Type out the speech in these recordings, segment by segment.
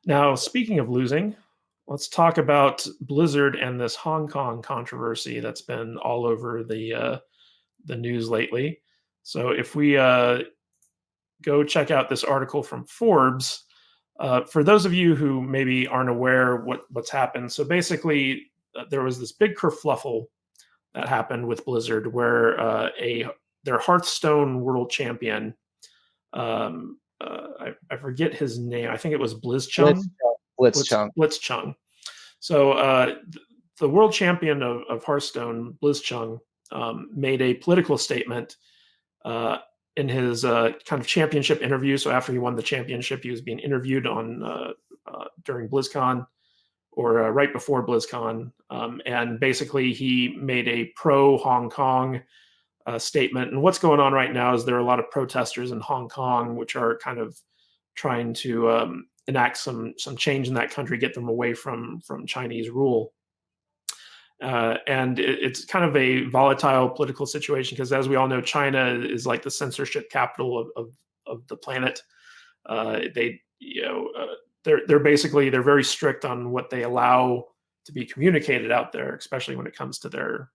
Now, speaking of losing, let's talk about Blizzard and this Hong Kong controversy that's been all over the news lately. So, if we go check out this article from Forbes, for those of you who maybe aren't aware what's happened, so basically there was this big kerfluffle that happened with Blizzard where a their Hearthstone world champion, I forget his name. I think it was Blitz, Blitzchung. Blitzchung. Blitzchung. So the world champion of Hearthstone, Blitzchung, made a political statement uh, in his kind of championship interview. So after he won the championship, he was being interviewed on during BlizzCon or right before BlizzCon, and basically he made a pro Hong Kong statement. And what's going on right now is there are a lot of protesters in Hong Kong, which are kind of trying to enact some change in that country, get them away from Chinese rule. And it's kind of a volatile political situation because, as we all know, China is like the censorship capital of the planet. They, they're basically they're very strict on what they allow to be communicated out there, especially when it comes to their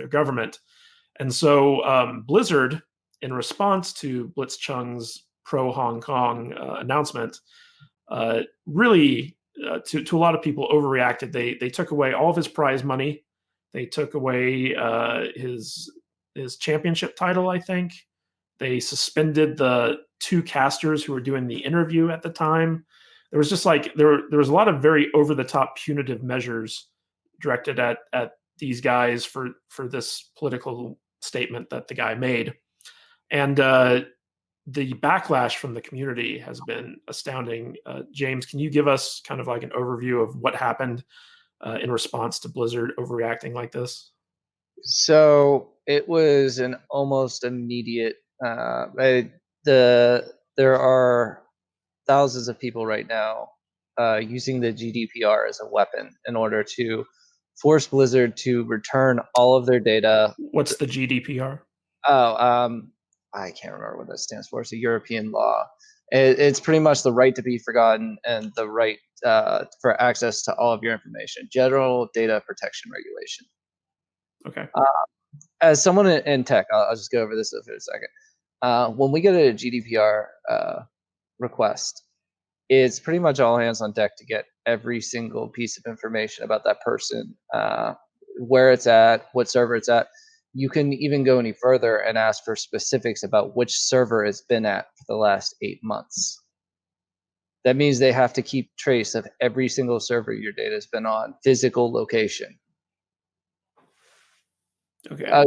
government. And so Blizzard, in response to Blitzchung's pro Hong Kong announcement, really to a lot of people overreacted. They took away all of his prize money. They took away his championship title. I think they suspended the two casters who were doing the interview at the time. There was just like there was a lot of very over the top punitive measures directed at these guys for this political statement that the guy made, and the backlash from the community has been astounding. James, can you give us kind of like an overview of what happened in response to Blizzard overreacting like this? So it was an almost immediate. There are thousands of people right now using the GDPR as a weapon in order to force Blizzard to return all of their data. What's the GDPR? Oh, I can't remember what that stands for. It's a European law. It's pretty much the right to be forgotten and the right for access to all of your information. General Data Protection Regulation. Okay. As someone in tech, I'll just go over this for a second. When we get a GDPR request, it's pretty much all hands on deck to get every single piece of information about that person, where it's at, what server it's at. You can even go any further and ask for specifics about which server it's been at for the last 8 months. That means they have to keep trace of every single server your data has been on, physical location. Okay.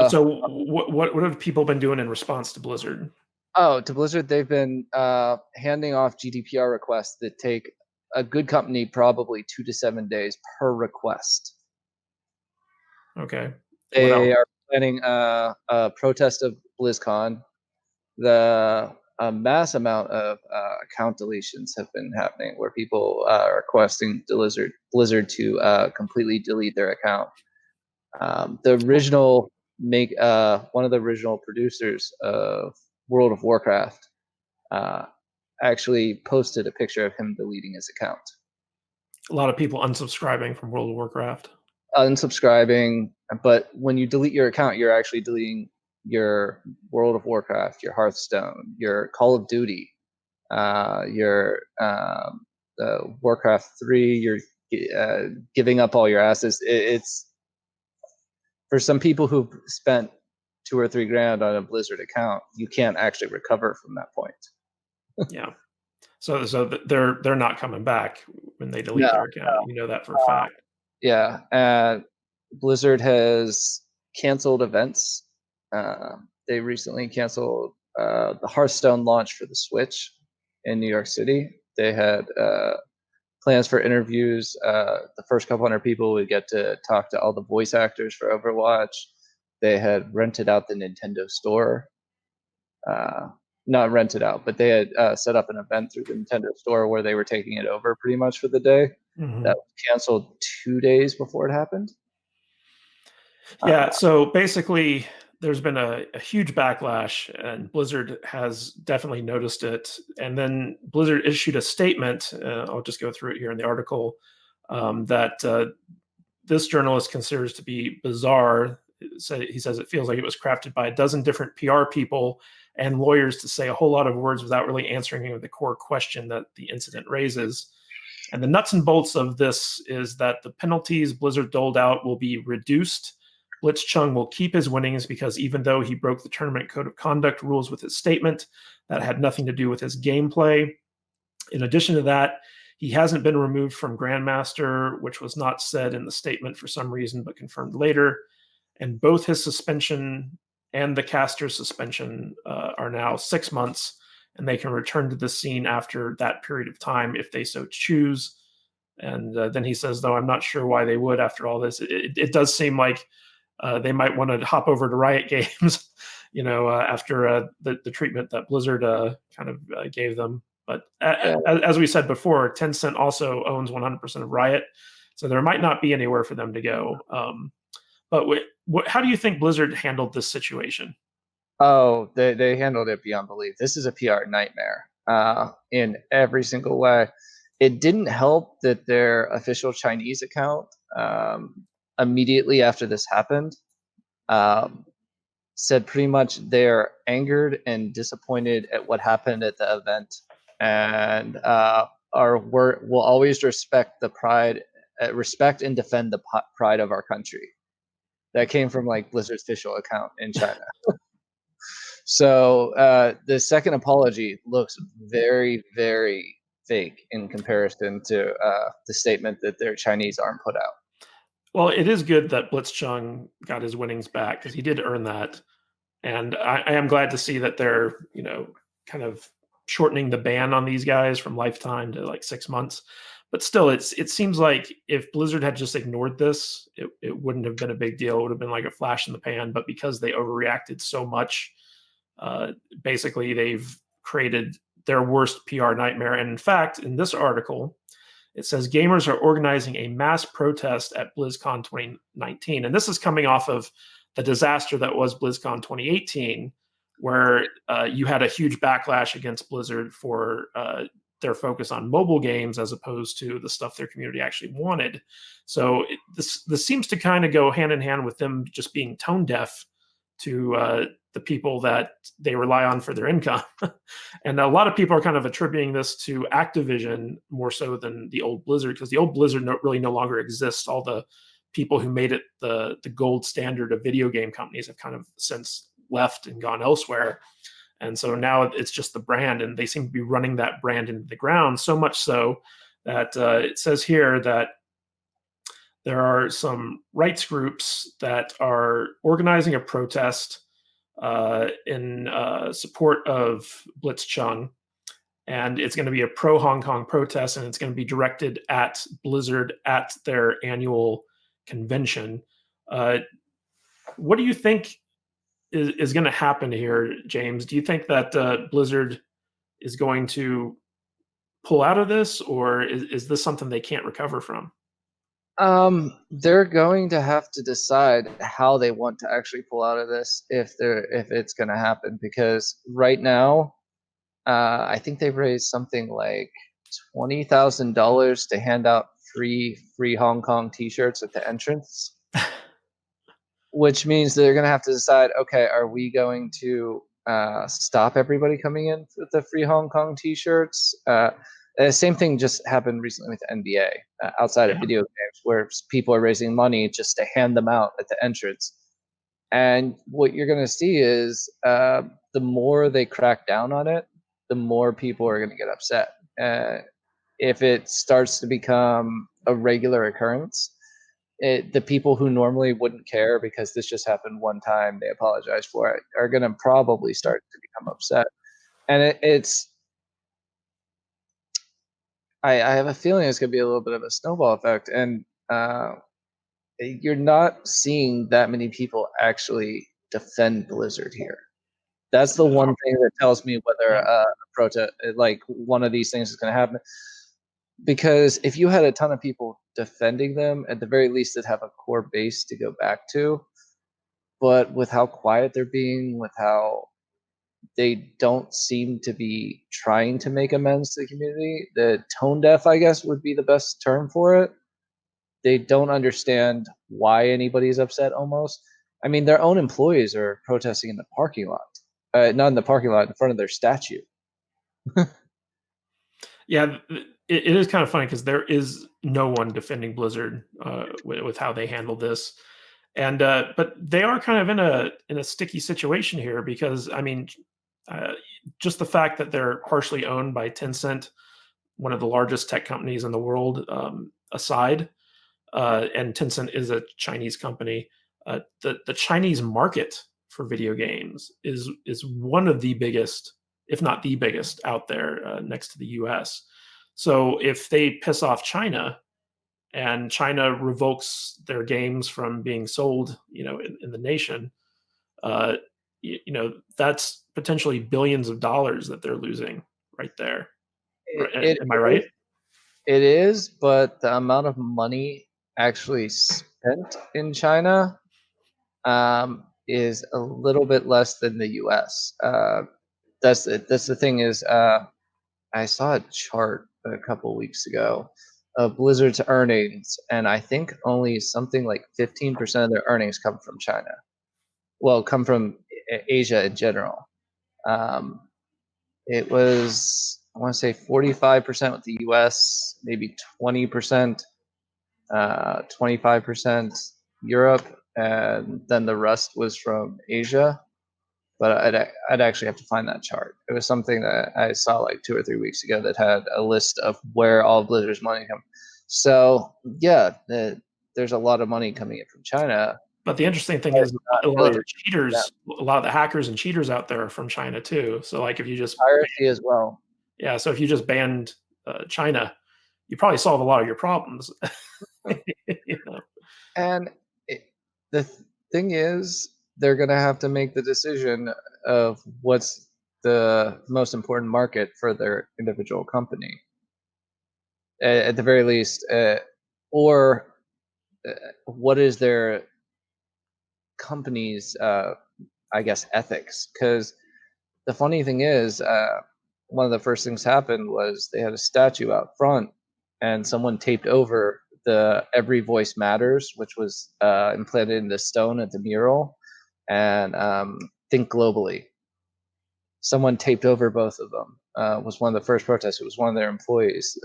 So what have people been doing in response to Blizzard? Oh, to Blizzard, they've been handing off GDPR requests that take a good company probably 2 to 7 days per request. Okay. They are planning a protest of BlizzCon. A mass amount of account deletions have been happening where people are requesting Blizzard to completely delete their account. The original one of the original producers of World of Warcraft actually posted a picture of him deleting his account. A lot of people unsubscribing from World of Warcraft. Unsubscribing, but when you delete your account, you're actually deleting your World of Warcraft, your Hearthstone, your Call of Duty, your Warcraft 3. You're giving up all your assets. It's for some people who've spent $2 or $3 grand on a Blizzard account, you can't actually recover from that point. Yeah. So they're not coming back when they delete their account. You know that for a fact. Yeah. Blizzard has canceled events. They recently canceled the Hearthstone launch for the Switch in New York City. They had plans for interviews. The first couple hundred people would get to talk to all the voice actors for Overwatch. They had rented out the Nintendo store. Not rented out, but they had set up an event through the Nintendo store where they were taking it over pretty much for the day. Mm-hmm. That was canceled 2 days before it happened. Yeah, so basically there's been a huge backlash, and Blizzard has definitely noticed it. And then Blizzard issued a statement. I'll just go through it here in the article that this journalist considers to be bizarre. He says it feels like it was crafted by a dozen different PR people and lawyers to say a whole lot of words without really answering the core question that the incident raises. And the nuts and bolts of this is that the penalties Blizzard doled out will be reduced. Blitzchung will keep his winnings because even though he broke the tournament code of conduct rules with his statement, that had nothing to do with his gameplay. In addition to that, he hasn't been removed from Grandmaster, which was not said in the statement for some reason, but confirmed later. And both his suspension and the caster's suspension are now 6 months, and they can return to the scene after that period of time if they so choose. And then he says, though, I'm not sure why they would after all this. It does seem like they might want to hop over to Riot Games, after the treatment that Blizzard kind of gave them. But as we said before, Tencent also owns 100% of Riot, so there might not be anywhere for them to go. But how do you think Blizzard handled this situation? Oh, they handled it beyond belief. This is a PR nightmare in every single way. It didn't help that their official Chinese account immediately after this happened said pretty much they're angered and disappointed at what happened at the event, and will always respect and defend the pride of our country. That came from like Blizzard's official account in China. So the second apology looks very, very fake in comparison to the statement that their Chinese arm put out. Well, it is good that Blitzchung got his winnings back because he did earn that. And I am glad to see that they're, kind of shortening the ban on these guys from lifetime to like 6 months. But still, it seems like if Blizzard had just ignored this, it wouldn't have been a big deal. It would have been like a flash in the pan. But because they overreacted so much, basically they've created their worst PR nightmare. And in fact, in this article, it says gamers are organizing a mass protest at BlizzCon 2019. And this is coming off of the disaster that was BlizzCon 2018, where you had a huge backlash against Blizzard for their focus on mobile games as opposed to the stuff their community actually wanted. So this seems to kind of go hand in hand with them just being tone deaf to the people that they rely on for their income. And a lot of people are kind of attributing this to Activision more so than the old Blizzard, because the old Blizzard really no longer exists. All the people who made it the gold standard of video game companies have kind of since left and gone elsewhere. And so now it's just the brand, and they seem to be running that brand into the ground, so much so that it says here that there are some rights groups that are organizing a protest in support of Blitzchung. And it's going to be a pro-Hong Kong protest, and it's going to be directed at Blizzard at their annual convention. What do you think is going to happen here, James? Do you think that Blizzard is going to pull out of this, or is this something they can't recover from? They're going to have to decide how they want to actually pull out of this if it's going to happen, because right now, I think they've raised something like $20,000 to hand out free Hong Kong T-shirts at the entrance, which means they're going to have to decide, okay, are we going to stop everybody coming in with the free Hong Kong T-shirts? The same thing just happened recently with NBA outside of video games, where people are raising money just to hand them out at the entrance. And what you're going to see is the more they crack down on it, the more people are going to get upset. If it starts to become a regular occurrence, the people who normally wouldn't care because this just happened one time, they apologize for it, are going to probably start to become upset. And I have a feeling it's going to be a little bit of a snowball effect, and you're not seeing that many people actually defend Blizzard here. That's the one thing that tells me whether a protest, like one of these things, is going to happen. Because if you had a ton of people defending them, at the very least, they'd have a core base to go back to. but with how quiet they're being, with how they don't seem to be trying to make amends to the community, the tone deaf, I guess, would be the best term for it. They don't understand why anybody's upset almost. I mean, their own employees are protesting in the parking lot. Not in the parking lot, in front of their statue. Yeah, it is kind of funny because there is no one defending Blizzard with how they handle this, and but they are kind of in a sticky situation here because I mean, uh, just the fact that they're partially owned by Tencent, one of the largest tech companies in the world, aside, and Tencent is a Chinese company. The Chinese market for video games is one of the biggest, if not the biggest, out there next to the U.S. So if they piss off China and China revokes their games from being sold, in the nation, uh, that's potentially billions of dollars that they're losing right there. Am I right? It is, but the amount of money actually spent in China is a little bit less than the US. That's the thing is, I saw a chart a couple weeks ago of Blizzard's earnings, and I think only something like 15% of their earnings come from China. Well, come from Asia in general. It was, I want to say, 45% with the US, maybe 20%, 25% Europe, and then the rest was from Asia. But I'd actually have to find that chart. It was something that I saw like 2 or 3 weeks ago that had a list of where all Blizzard's money comes. So yeah, there's a lot of money coming in from China. But the interesting thing But is not a lot of really the cheaters, a lot of the hackers and cheaters out there are from China too. So like if you just piracy as well. yeah, so if you just banned China, you probably solve a lot of your problems. You know? And the thing is, they're going to have to make the decision of what's the most important market for their individual company, at the very least, or what is their company's, I guess, ethics. Because the funny thing is, one of the first things happened was they had a statue out front, and someone taped over the "Every Voice Matters," which was implanted in the stone at the mural, and "Think Globally." Someone taped over both of them. Was one of the first protests. It was one of their employees.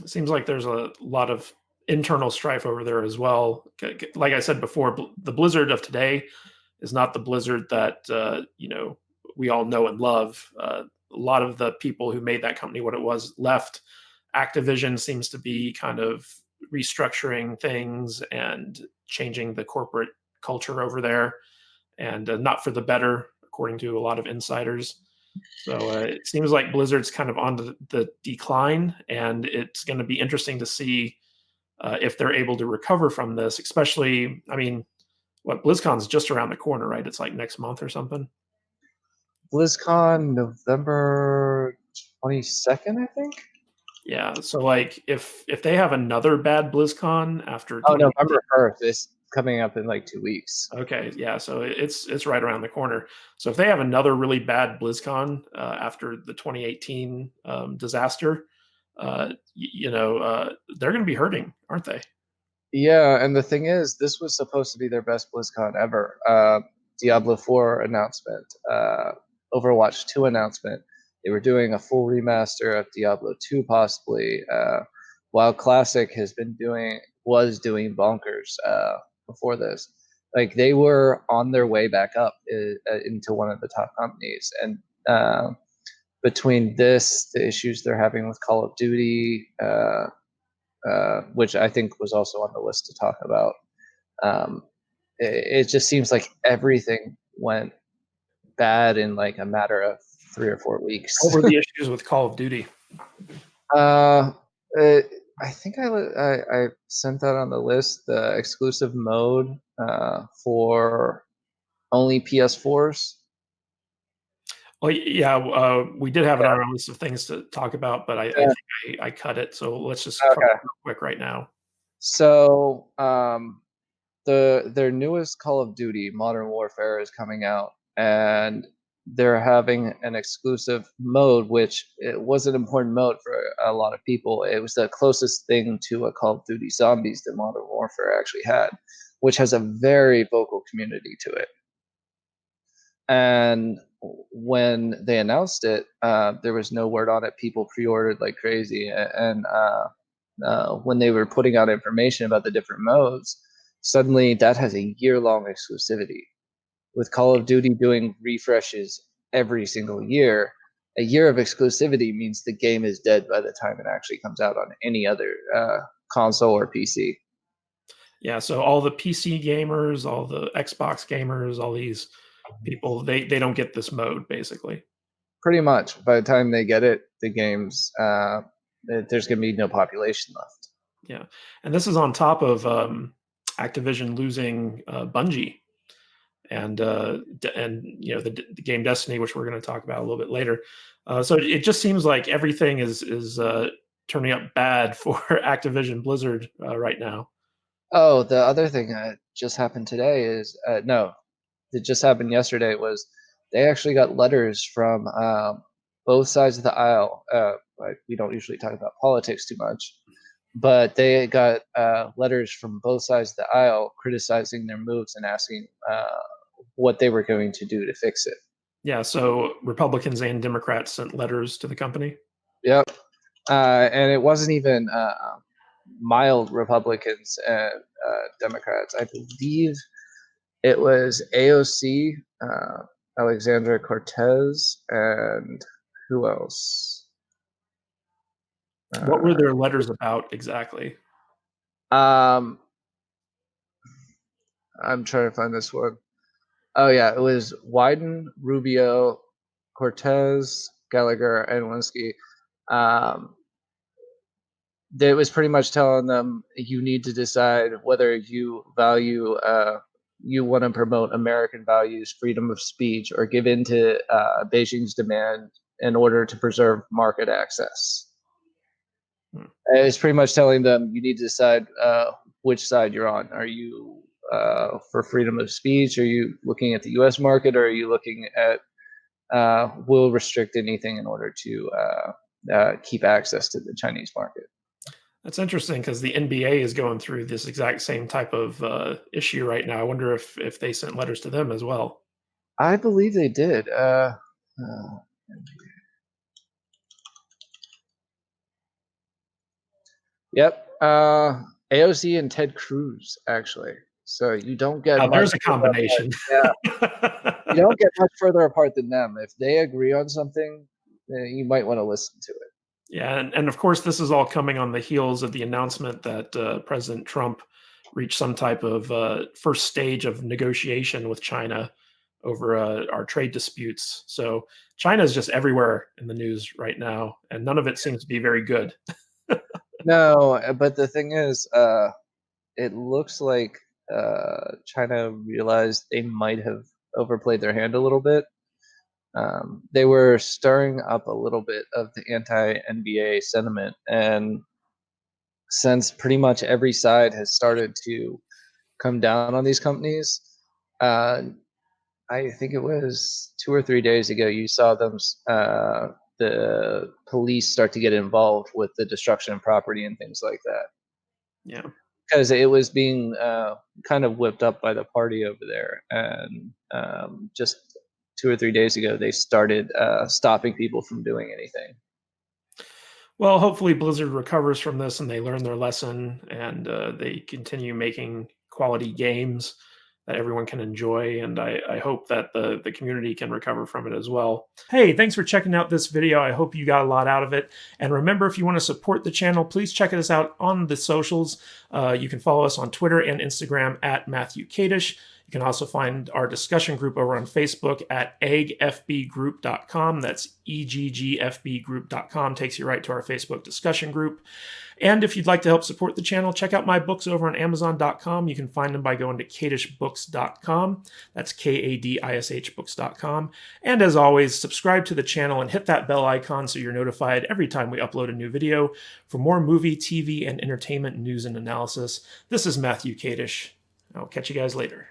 It seems like there's a lot of internal strife over there as well. Like I said before, the Blizzard of today is not the Blizzard that we all know and love. A lot of the people who made that company what it was left. Activision seems to be kind of restructuring things and changing the corporate culture over there, and not for the better, according to a lot of insiders. So it seems like Blizzard's kind of on the decline, and it's going to be interesting to see if they're able to recover from this. Especially, I mean, what BlizzCon's just around the corner, right? It's like next month or something. BlizzCon November 22nd, I think. Yeah. So like, if they have another bad BlizzCon after Oh, November 1st. It's coming up in like 2 weeks. Okay, yeah, so it's right around the corner. So if they have another really bad BlizzCon after the 2018 disaster, they're going to be hurting, aren't they? Yeah, and the thing is, this was supposed to be their best BlizzCon ever. Diablo 4 announcement, Overwatch 2 announcement. They were doing a full remaster of Diablo 2 possibly. While Classic was doing bonkers before this. Like they were on their way back up into one of the top companies, and between this, the issues they're having with Call of Duty, which I think was also on the list to talk about. It just seems like everything went bad in like a matter of 3 or 4 weeks. What were the issues with Call of Duty? I think I sent that on the list, the exclusive mode for only PS4s. Well, yeah, we did have it on our list of things to talk about, but I think I cut it. So let's just cover it real quick right now. So their newest Call of Duty, Modern Warfare, is coming out, and they're having an exclusive mode, which it was an important mode for a lot of people. It was the closest thing to a Call of Duty Zombies that Modern Warfare actually had, which has a very vocal community to it. And when they announced it, there was no word on it. People pre-ordered like crazy, and when they were putting out information about the different modes, suddenly that has a year-long exclusivity. With Call of Duty doing refreshes every single year, a year of exclusivity means the game is dead by the time it actually comes out on any other console or PC. Yeah, so all the PC gamers, all the Xbox gamers, all these people, they don't get this mode basically. Pretty much, by the time they get it, the game's there's going to be no population left. Yeah, and this is on top of Activision losing Bungie, and you know the game Destiny, which we're going to talk about a little bit later. So it just seems like everything is turning up bad for Activision Blizzard right now. Oh, the other thing that just happened today is no, it just happened yesterday. Was they actually got letters from both sides of the aisle. Like we don't usually talk about politics too much, but they got letters from both sides of the aisle criticizing their moves and asking what they were going to do to fix it. Yeah, so Republicans and Democrats sent letters to the company. Yep, and it wasn't even mild Republicans and Democrats. I believe it was AOC, Alexandra Cortez, and who else? What were their letters about exactly? I'm trying to find this one. Oh yeah, it was Wyden, Rubio, Cortez, Gallagher, and Walensky. It was pretty much telling them you need to decide whether you value, you want to promote American values, freedom of speech, or give in to Beijing's demand in order to preserve market access. It's pretty much telling them you need to decide which side you're on. Are you for freedom of speech? Are you looking at the U.S. market, or are you looking at will restrict anything in order to keep access to the Chinese market? That's interesting because the NBA is going through this exact same type of issue right now. I wonder if they sent letters to them as well. I believe they did. Yep. AOC and Ted Cruz, actually. So you don't get there's a combination. Yeah. You don't get much further apart than them. If they agree on something, you might want to listen to it. Yeah, and of course, this is all coming on the heels of the announcement that President Trump reached some type of first stage of negotiation with China over our trade disputes. So China is just everywhere in the news right now, and none of it seems to be very good. No, but the thing is, it looks like China realized they might have overplayed their hand a little bit. They were stirring up a little bit of the anti-NBA sentiment, and since pretty much every side has started to come down on these companies, I think it was 2 or 3 days ago, you saw them, the police start to get involved with the destruction of property and things like that. Yeah. Because it was being kind of whipped up by the party over there. And just 2 or 3 days ago, they started stopping people from doing anything. Well, hopefully Blizzard recovers from this and they learn their lesson and they continue making quality games that everyone can enjoy. And I hope that the community can recover from it as well. Hey, thanks for checking out this video. I hope you got a lot out of it. And remember, if you want to support the channel, please check us out on the socials. You can follow us on Twitter and Instagram at Matthew Kadish. You can also find our discussion group over on Facebook at eggfbgroup.com. That's eggfbgroup.com. Takes you right to our Facebook discussion group. And if you'd like to help support the channel, check out my books over on Amazon.com. You can find them by going to kadishbooks.com. That's Kadish books.com. And as always, subscribe to the channel and hit that bell icon so you're notified every time we upload a new video for more movie, TV, and entertainment news and analysis. This is Matthew Kadish, I'll catch you guys later.